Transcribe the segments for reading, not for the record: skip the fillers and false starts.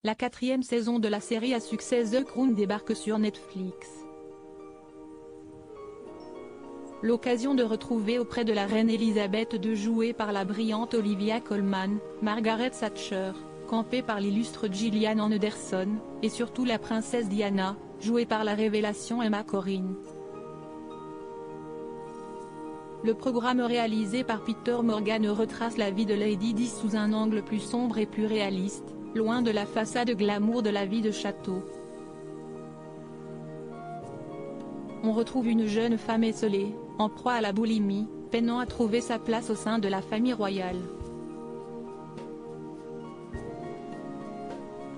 La 4e saison de la série à succès The Crown débarque sur Netflix. L'occasion de retrouver auprès de la reine Elisabeth II jouée par la brillante Olivia Colman, Margaret Thatcher, campée par l'illustre Gillian Anderson, et surtout la princesse Diana, jouée par la révélation Emma Corrin. Le programme réalisé par Peter Morgan retrace la vie de Lady Di sous un angle plus sombre et plus réaliste, loin de la façade glamour de la vie de château. On retrouve une jeune femme esseulée, en proie à la boulimie, peinant à trouver sa place au sein de la famille royale.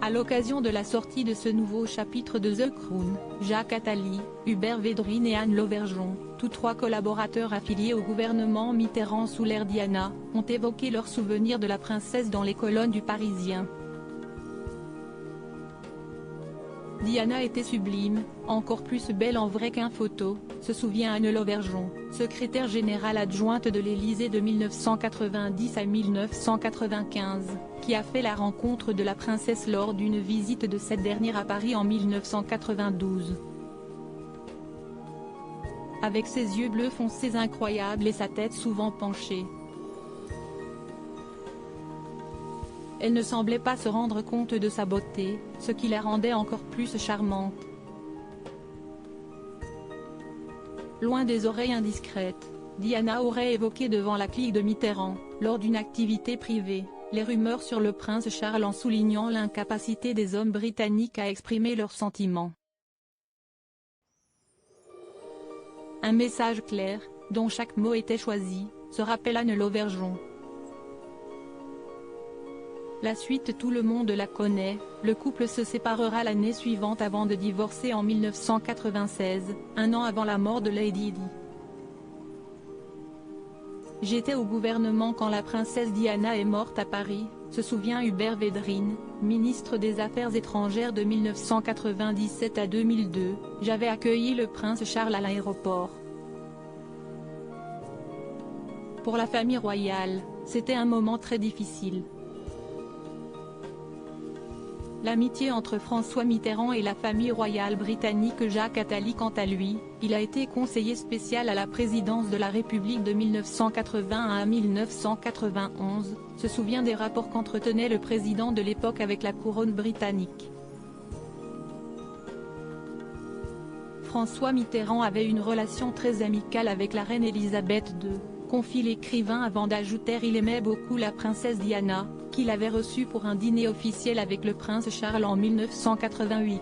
À l'occasion de la sortie de ce nouveau chapitre de The Crown, Jacques Attali, Hubert Védrine et Anne Lauvergeon, tous trois collaborateurs affiliés au gouvernement Mitterrand sous l'ère Diana, ont évoqué leurs souvenirs de la princesse dans les colonnes du Parisien. Diana était sublime, encore plus belle en vrai qu'en photo, se souvient Anne Lauvergeon, secrétaire générale adjointe de l'Élysée de 1990 à 1995, qui a fait la rencontre de la princesse lors d'une visite de cette dernière à Paris en 1992. Avec ses yeux bleus foncés incroyables et sa tête souvent penchée. Elle ne semblait pas se rendre compte de sa beauté, ce qui la rendait encore plus charmante. Loin des oreilles indiscrètes, Diana aurait évoqué devant la clique de Mitterrand, lors d'une activité privée, les rumeurs sur le prince Charles en soulignant l'incapacité des hommes britanniques à exprimer leurs sentiments. Un message clair, dont chaque mot était choisi, se rappelle Anne Lauvergeon. La suite tout le monde la connaît, le couple se séparera l'année suivante avant de divorcer en 1996, un an avant la mort de Lady Di. J'étais au gouvernement quand la princesse Diana est morte à Paris, se souvient Hubert Védrine, ministre des Affaires étrangères de 1997 à 2002, j'avais accueilli le prince Charles à l'aéroport. Pour la famille royale, c'était un moment très difficile. L'amitié entre François Mitterrand et la famille royale britannique. Jacques Attali quant à lui, il a été conseiller spécial à la présidence de la République de 1980 à 1991, se souvient des rapports qu'entretenait le président de l'époque avec la couronne britannique. François Mitterrand avait une relation très amicale avec la reine Elisabeth II, confie l'écrivain avant d'ajouter il aimait beaucoup la princesse Diana, qu'il avait reçue pour un dîner officiel avec le prince Charles en 1988.